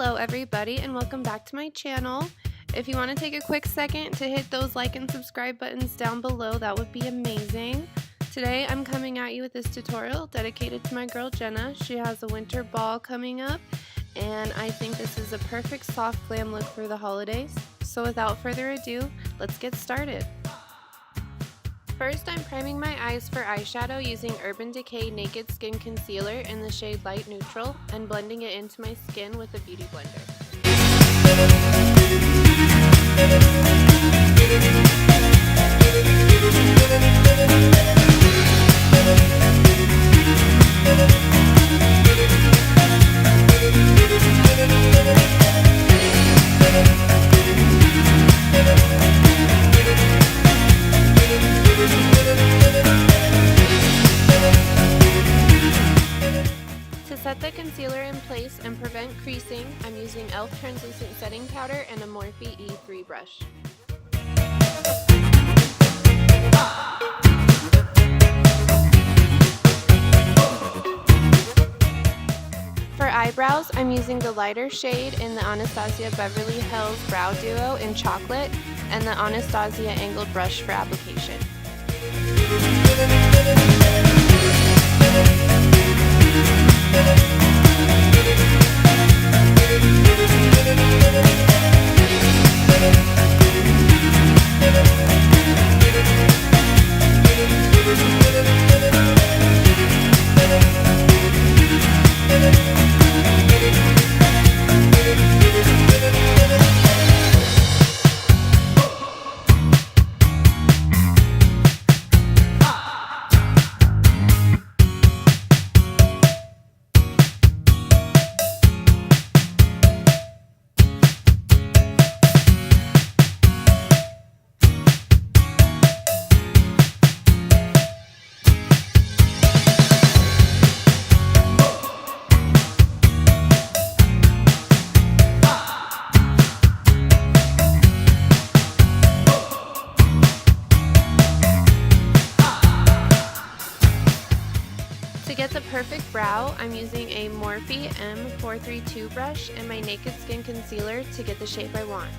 Hello everybody and welcome back to my channel. If you want to take a quick second to hit those like and subscribe buttons down below, that would be amazing. Today I'm coming at you with this tutorial dedicated to my girl Jenna. She has a winter ball coming up and I think this is a perfect soft glam look for the holidays. So without further ado, let's get started. First, I'm priming my eyes for eyeshadow using Urban Decay Naked Skin Concealer in the shade Light Neutral and blending it into my skin with a beauty blender. Set the concealer in place and prevent creasing, I'm using e.l.f. translucent setting powder and a Morphe E3 brush. For eyebrows, I'm using the lighter shade in the Anastasia Beverly Hills Brow Duo in Chocolate and the Anastasia Angled Brush for application. To get the perfect brow, I'm using a Morphe M432 brush and my Naked Skin Concealer to get the shape I want.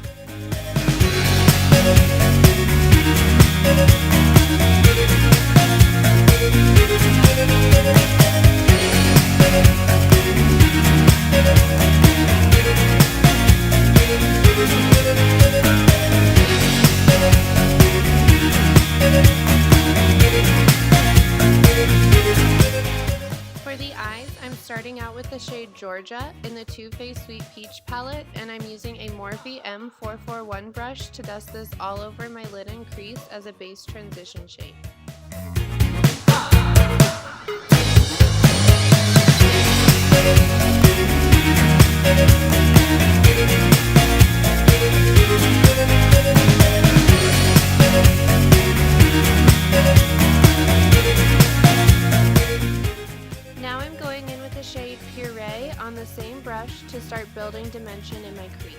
Starting out with the shade Georgia in the Too Faced Sweet Peach palette, and I'm using a Morphe M441 brush to dust this all over my lid and crease as a base transition shade. On the same brush to start building dimension in my crease.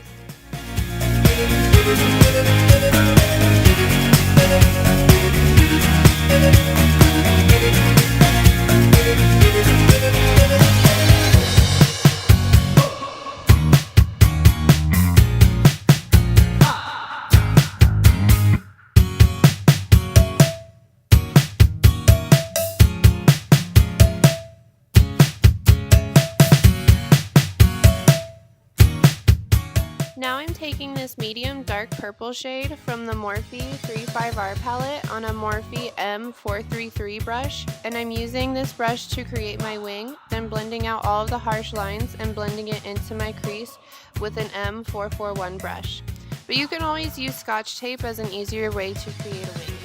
Now I'm taking this medium dark purple shade from the Morphe 35R palette on a Morphe M433 brush, and I'm using this brush to create my wing, then blending out all of the harsh lines and blending it into my crease with an M441 brush. But you can always use Scotch tape as an easier way to create a wing.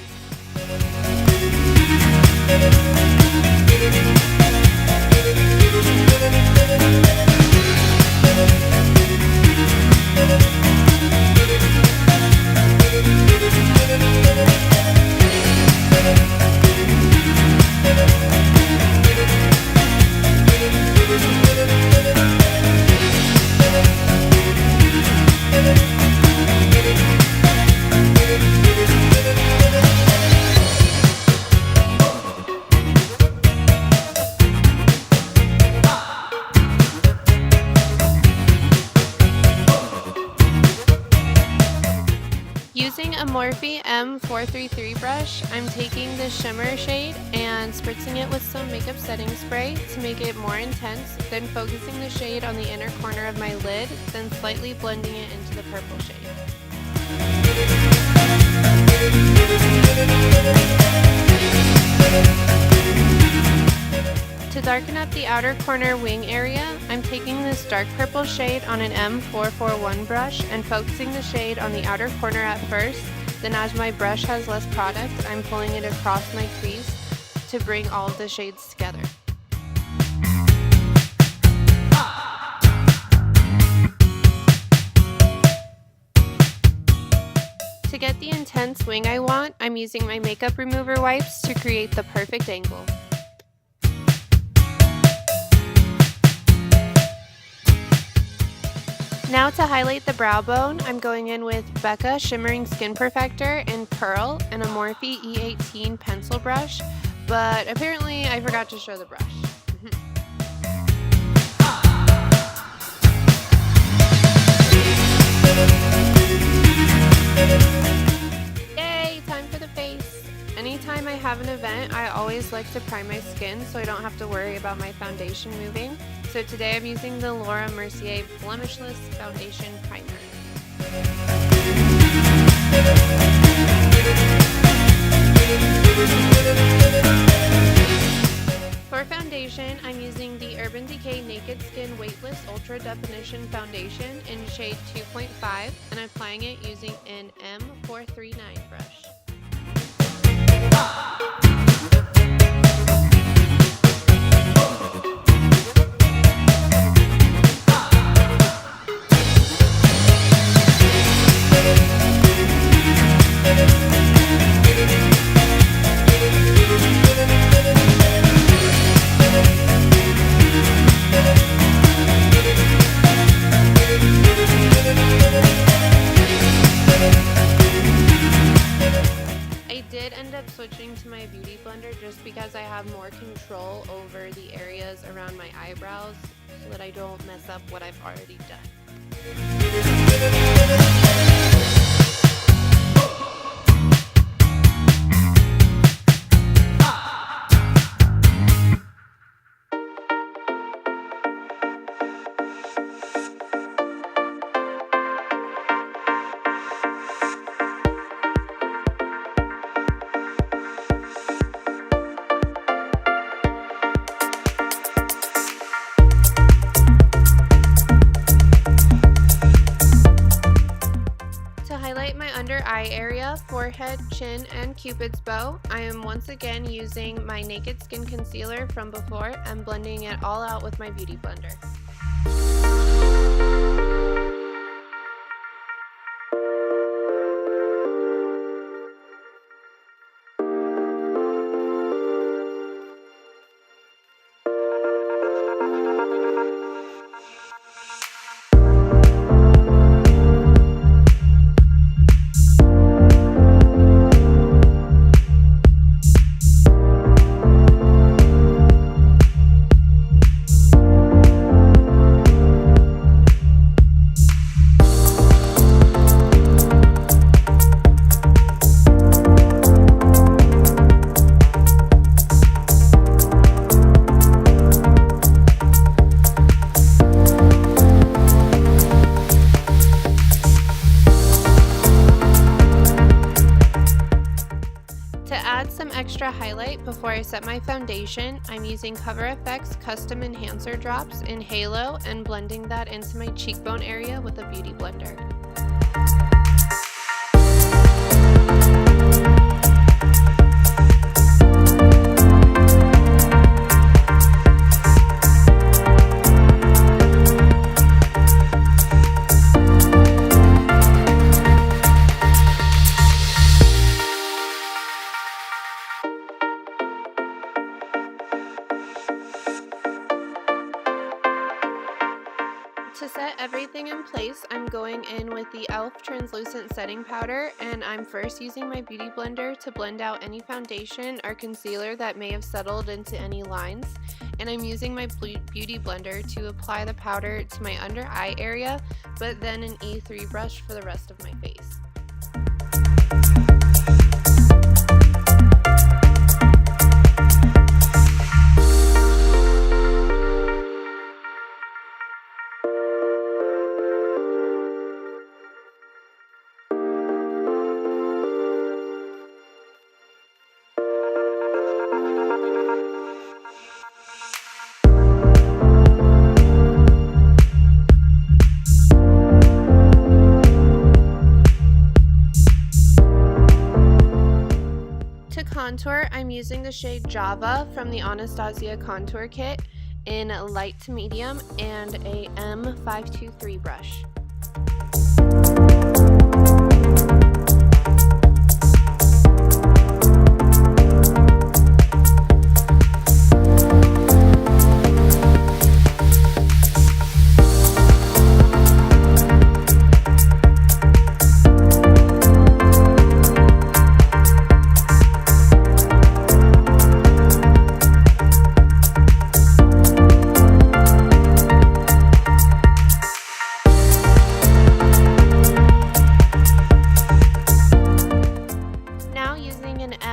using a Morphe M433 brush, I'm taking the shimmer shade and spritzing it with some makeup setting spray to make it more intense, then focusing the shade on the inner corner of my lid, then slightly blending it into the purple shade. To darken up the outer corner wing area, I'm taking this dark purple shade on an M441 brush and focusing the shade on the outer corner at first, then as my brush has less product, I'm pulling it across my crease to bring all of the shades together. To get the intense wing I want, I'm using my makeup remover wipes to create the perfect angle. Now to highlight the brow bone, I'm going in with Becca Shimmering Skin Perfector in Pearl and a Morphe E18 pencil brush, but apparently I forgot to show the brush. Yay, time for the face. Anytime I have an event, I always like to prime my skin so I don't have to worry about my foundation moving. So today I'm using the Mercier Blemishless Foundation Primer. For foundation, I'm using the Decay Naked Skin Weightless Ultra Definition Foundation in shade 2.5 and I'm applying it using an M439 brush. Switching to my beauty blender just because I have more control over the areas around my eyebrows so that I don't mess up what I've already done. Under eye area, forehead, chin, and Cupid's bow, I am once again using my Naked Skin Concealer from before and blending it all out with my beauty blender. Extra highlight before I set my foundation, I'm using Cover FX Custom Enhancer Drops in Halo and blending that into my cheekbone area with a beauty blender. To set everything in place, I'm going in with the e.l.f. Translucent Setting Powder, and I'm first using my beauty blender to blend out any foundation or concealer that may have settled into any lines. And I'm using my beauty blender to apply the powder to my under eye area, but then an E3 brush for the rest of my face. Contour, I'm using the shade Java from the Anastasia contour kit in light to medium and a M523 brush.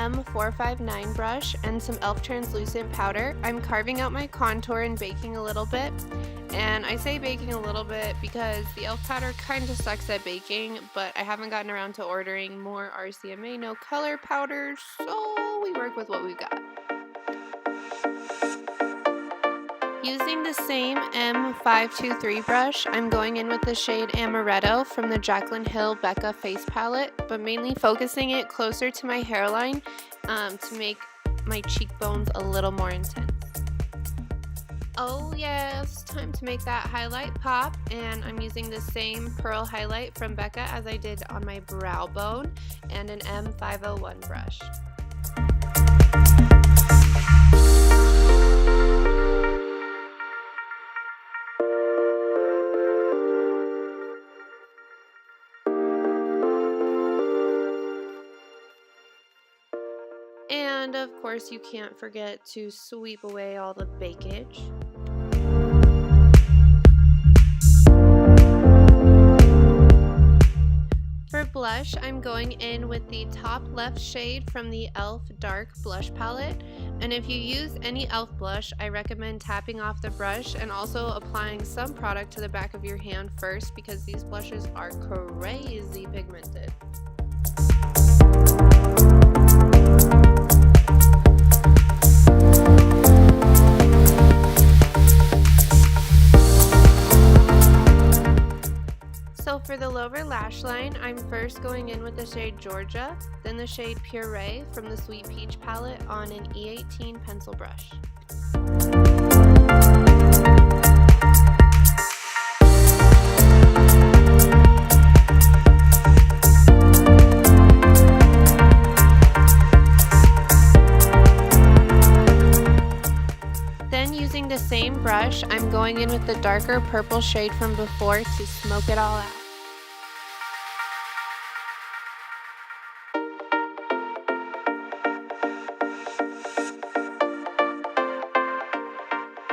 M459 brush and some e.l.f. translucent powder, I'm carving out my contour and baking a little bit. And I say baking a little bit because the e.l.f. powder kind of sucks at baking, but I haven't gotten around to ordering more RCMA no color powders, so we work with what we've got. Using the same M523 brush, I'm going in with the shade Amaretto from the Jaclyn Hill Becca face palette, but mainly focusing it closer to my hairline to make my cheekbones a little more intense. Oh yes, time to make that highlight pop, and I'm using the same pearl highlight from Becca as I did on my brow bone and an M501 brush. And of course you can't forget to sweep away all the bakage. For blush, I'm going in with the top left shade from the e.l.f. Dark Blush Palette. And if you use any e.l.f. blush, I recommend tapping off the brush and also applying some product to the back of your hand first because these blushes are crazy pigmented. So for the lower lash line, I'm first going in with the shade Georgia, then the shade Puree from the Sweet Peach palette on an E18 pencil brush. Then using the same brush, I'm going in with the darker purple shade from before to smoke it all out.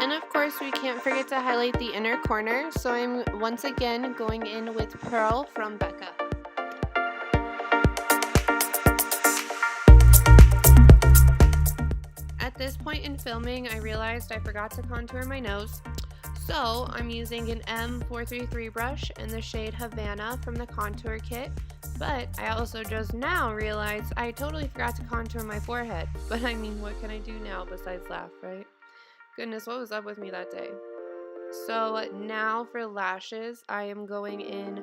And of course we can't forget to highlight the inner corner, so I'm once again going in with Pearl from Becca. At this point in filming, I realized I forgot to contour my nose, so I'm using an M433 brush in the shade Havana from the contour kit, but I also just now realized I totally forgot to contour my forehead. But I mean, what can I do now besides laugh, right? Goodness, what was up with me that day? So now for lashes, I am going in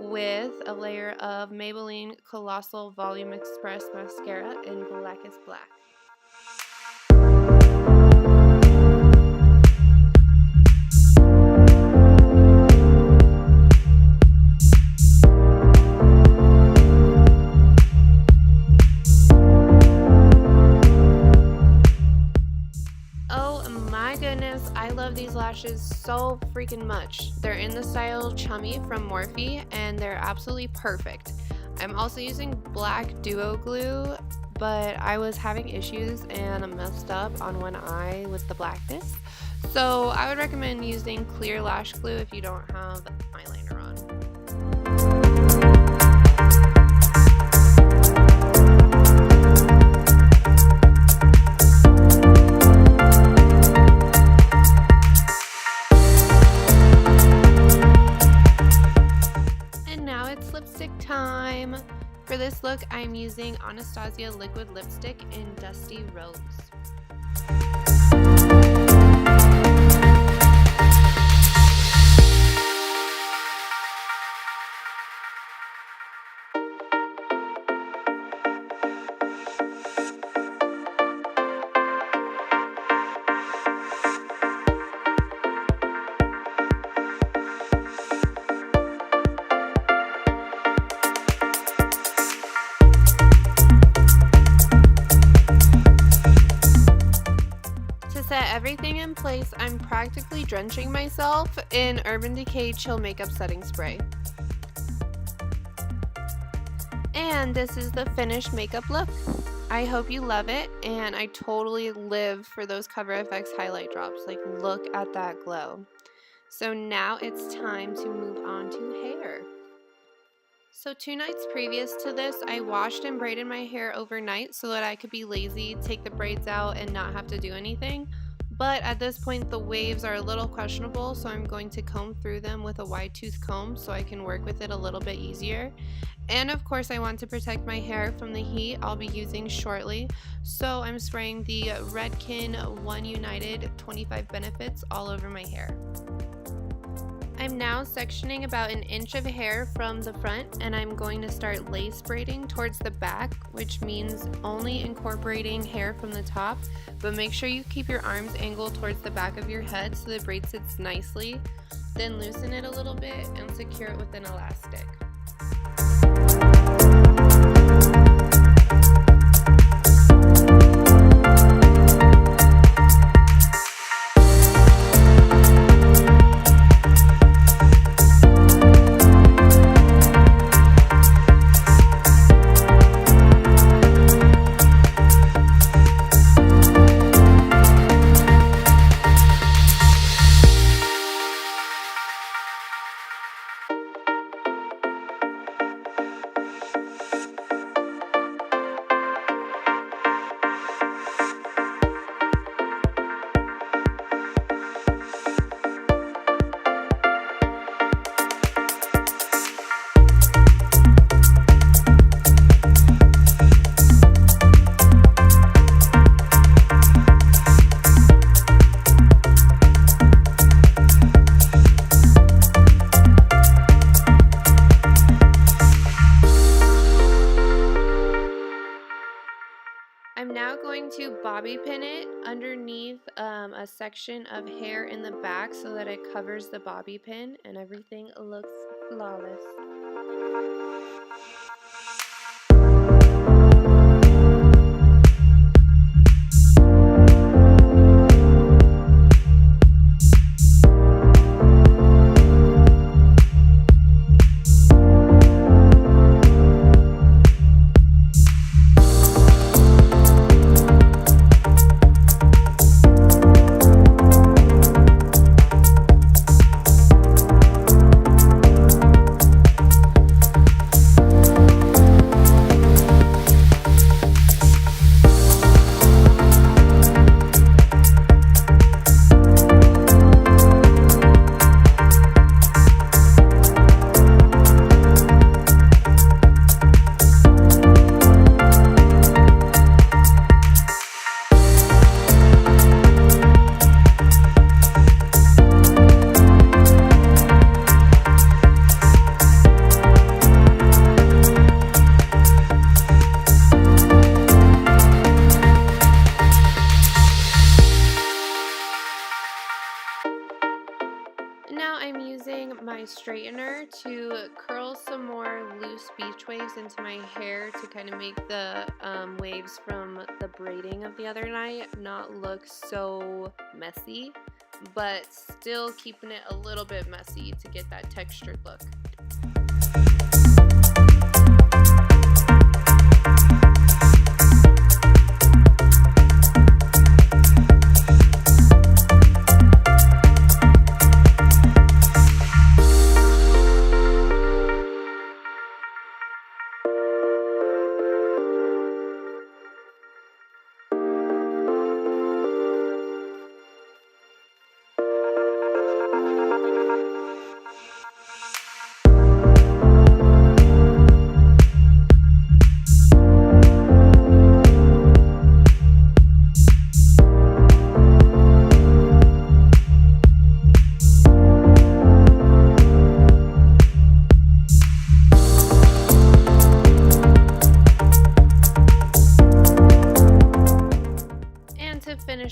with a layer of Maybelline Colossal Volume Express Mascara in Blackest Black. I love these lashes so freaking much. They're in the style Chummy from Morphe and they're absolutely perfect. I'm also using black duo glue, but I was having issues and I messed up on one eye with the blackness. So I would recommend using clear lash glue if you don't have eyeliner on. For this look, I'm using Anastasia liquid lipstick in Dusty Rose. To set everything in place, I'm practically drenching myself in Urban Decay Chill Makeup Setting Spray. And this is the finished makeup look. I hope you love it, and I totally live for those Cover FX highlight drops. Like, look at that glow. So now it's time to move on to hair. So 2 nights previous to this, I washed and braided my hair overnight so that I could be lazy, take the braids out, and not have to do anything. But at this point, the waves are a little questionable, so I'm going to comb through them with a wide tooth comb so I can work with it a little bit easier. And of course, I want to protect my hair from the heat I'll be using shortly, so I'm spraying the Redken One United 25 Benefits all over my hair. I'm now sectioning about an inch of hair from the front, and I'm going to start lace braiding towards the back, which means only incorporating hair from the top, but make sure you keep your arms angled towards the back of your head so the braid sits nicely. Then loosen it a little bit and secure it with an elastic. I'm now going to bobby pin it underneath a section of hair in the back so that it covers the bobby pin and everything looks flawless. Now I'm using my straightener to curl some more loose beach waves into my hair to kind of make the waves from the braiding of the other night not look so messy, but still keeping it a little bit messy to get that textured look.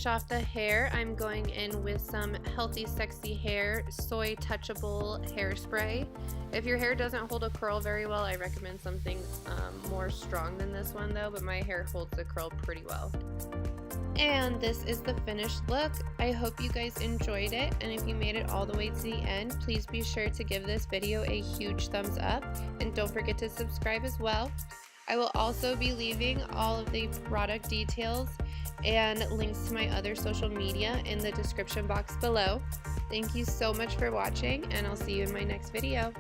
finish off the hair, I'm going in with some Healthy Sexy Hair Soy Touchable Hairspray. If your hair doesn't hold a curl very well, I recommend something more strong than this one though, but my hair holds the curl pretty well. And this is the finished look. I hope you guys enjoyed it, and if you made it all the way to the end, please be sure to give this video a huge thumbs up, and don't forget to subscribe as well. I will also be leaving all of the product details and links to my other social media in the description box below. Thank you so much for watching, and I'll see you in my next video.